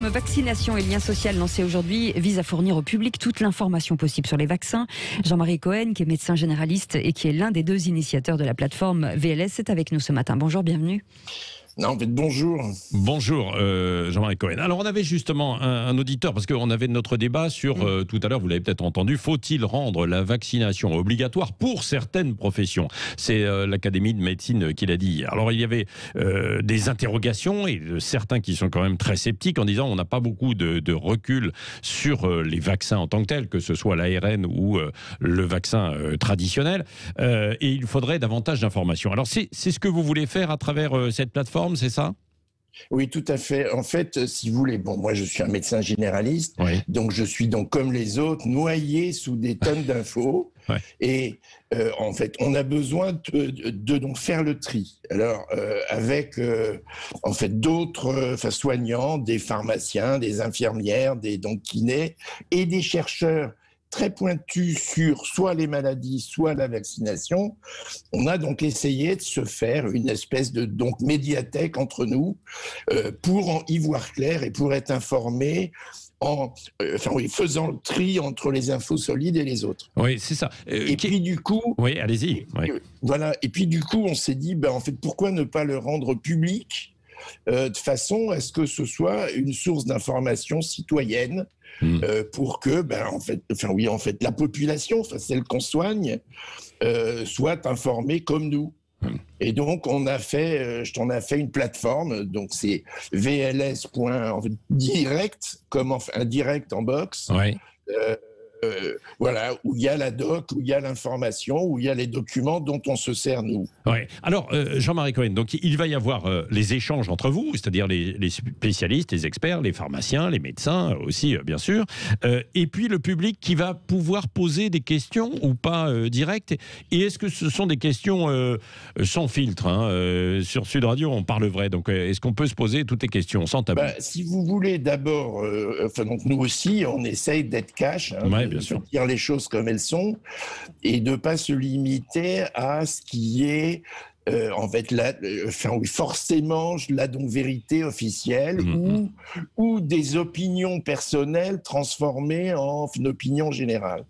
Vaccination et lien social lancé aujourd'hui vise à fournir au public toute l'information possible sur les vaccins. Jean-Marie Cohen, qui est médecin généraliste et qui est l'un des 2 initiateurs de la plateforme VLS, est avec nous ce matin. Bonjour, bienvenue. Non, en fait, bonjour. Bonjour Jean-Marie Cohen. Alors on avait justement un auditeur, parce qu'on avait notre débat sur, tout à l'heure vous l'avez peut-être entendu, faut-il rendre la vaccination obligatoire pour certaines professions? C'est l'Académie de médecine qui l'a dit. Alors il y avait des interrogations et certains qui sont quand même très sceptiques en disant on n'a pas beaucoup de recul sur les vaccins en tant que tels, que ce soit l'ARN ou le vaccin traditionnel, et il faudrait davantage d'informations. Alors c'est ce que vous voulez faire à travers cette plateforme, c'est ça ? Oui, tout à fait. En fait, si vous voulez, moi je suis un médecin généraliste, oui. Donc je suis comme les autres noyé sous des tonnes d'infos. Ouais. Et en fait, on a besoin de donc faire le tri. Alors avec en fait d'autres soignants, des pharmaciens, des infirmières, des kinés et des chercheurs très pointu sur soit les maladies, soit la vaccination. On a donc essayé de se faire une espèce de médiathèque entre nous pour y voir clair et pour être informé en faisant le tri entre les infos solides et les autres. Oui, c'est ça. Puis du coup... Oui, allez-y. Oui. Voilà. Et puis du coup, on s'est dit, en fait, pourquoi ne pas le rendre public de façon à ce que ce soit une source d'information citoyenne pour que, en fait, la population, celle qu'on soigne, soit informée comme nous. Et donc, on a fait une plateforme, donc c'est VLS.direct, comme un direct en box. Ouais. Voilà, où il y a la doc, où il y a l'information, où il y a les documents dont on se sert nous. Ouais. Alors, Jean-Marie Cohen, donc il va y avoir les échanges entre vous, c'est-à-dire les spécialistes, les experts, les pharmaciens, les médecins aussi, bien sûr, et puis le public qui va pouvoir poser des questions ou pas directes. Et est-ce que ce sont des questions sans filtre sur Sud Radio, on parle vrai. Donc, est-ce qu'on peut se poser toutes les questions sans tabou? Si vous voulez, d'abord, donc nous aussi, on essaye d'être cash. Bien sûr. Dire les choses comme elles sont et de ne pas se limiter à ce qui est en fait forcément la vérité officielle ou des opinions personnelles transformées en une opinion générale.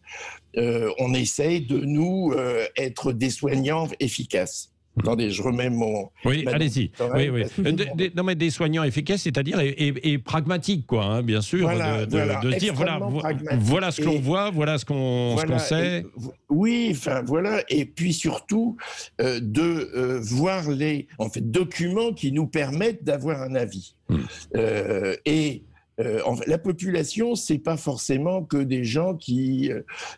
On essaye de nous être des soignants efficaces. Attendez, je remets mon... Oui, allez-y. Oui. Non, mais des soignants efficaces, c'est-à-dire et pragmatiques, quoi, bien sûr, voilà, de se dire, voilà ce qu'on voit, voilà ce qu'on sait. Voilà. Et puis surtout, de voir les documents qui nous permettent d'avoir un avis. La population, c'est pas forcément que des gens qui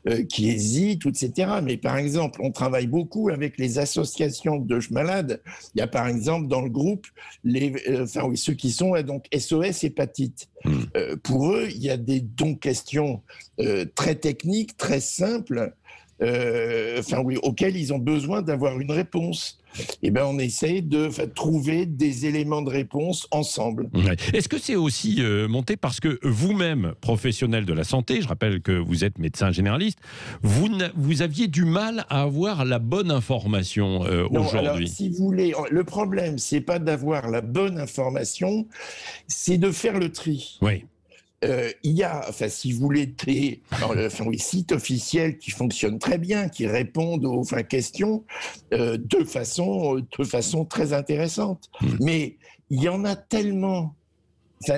hésitent, etc. Mais par exemple, on travaille beaucoup avec les associations de malades. Il y a par exemple dans le groupe ceux qui sont donc SOS hépatite. Pour eux, il y a des questions très techniques, très simples. Auxquels ils ont besoin d'avoir une réponse. Et on essaye de trouver des éléments de réponse ensemble. Ouais. Est-ce que c'est aussi monté parce que vous-même, professionnel de la santé, je rappelle que vous êtes médecin généraliste, vous aviez du mal à avoir la bonne information aujourd'hui? Alors, si vous voulez, le problème, c'est pas d'avoir la bonne information, c'est de faire le tri. Oui. Il y a, si vous voulez, des sites officiels qui fonctionnent très bien, qui répondent aux questions de façon très intéressante. Mais il y en a tellement.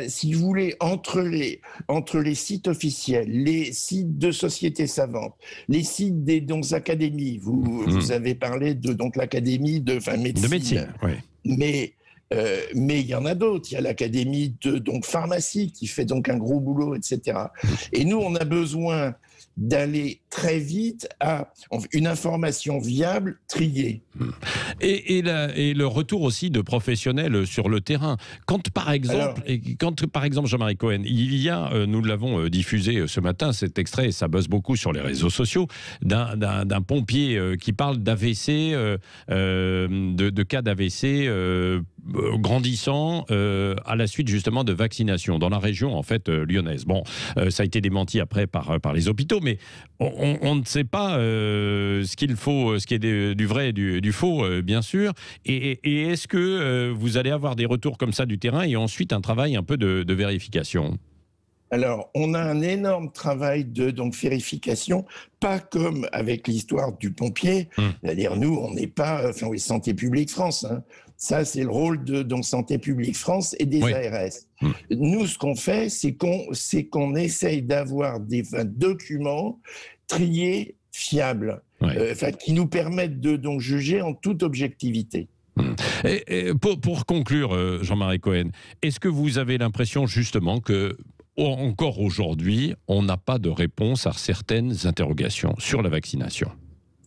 Si vous voulez, entre les sites officiels, les sites de sociétés savantes, les sites des académies, vous avez parlé de l'académie de médecine. Oui. Mais il y en a d'autres. Il y a l'académie de pharmacie qui fait un gros boulot, etc. Et nous, on a besoin d'aller très vite à une information viable, triée. Et le retour aussi de professionnels sur le terrain. Quand par exemple, Jean-Marie Cohen, il y a, nous l'avons diffusé ce matin, cet extrait, et ça buzz beaucoup sur les réseaux sociaux, d'un pompier qui parle d'AVC, de cas d'AVC grandissant à la suite justement de vaccination dans la région lyonnaise. Bon, ça a été démenti après par les hôpitaux. hôpitaux, mais on ne sait pas ce qu'il faut, ce qui est du vrai et du faux, bien sûr. Et est-ce que vous allez avoir des retours comme ça du terrain et ensuite un travail un peu de vérification ? Alors, on a un énorme travail de vérification, pas comme avec l'histoire du pompier. C'est-à-dire, nous, on n'est pas Santé publique France. Hein. Ça, c'est le rôle de Santé publique France et des ARS. Nous, ce qu'on fait, c'est qu'on essaye d'avoir des documents triés, fiables, qui nous permettent de juger en toute objectivité. Et pour conclure, Jean-Marie Cohen, est-ce que vous avez l'impression justement que encore aujourd'hui, on n'a pas de réponse à certaines interrogations sur la vaccination?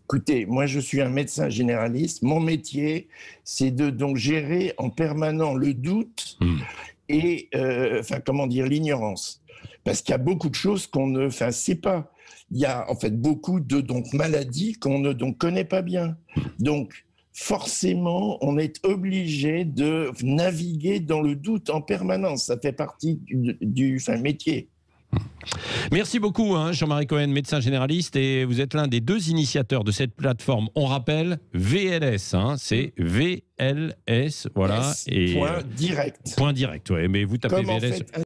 Écoutez, moi je suis un médecin généraliste. Mon métier, c'est de gérer en permanent le doute et l'ignorance. Parce qu'il y a beaucoup de choses qu'on ne sait pas. Il y a en fait beaucoup de maladies qu'on ne connaît pas bien. Donc forcément, on est obligé de naviguer dans le doute en permanence. Ça fait partie du métier. Merci beaucoup, Jean-Marie Cohen, médecin généraliste, et vous êtes l'un des 2 initiateurs de cette plateforme. On rappelle VLS, c'est VLS, voilà. Point direct. Point direct, oui. Mais vous tapez VLS.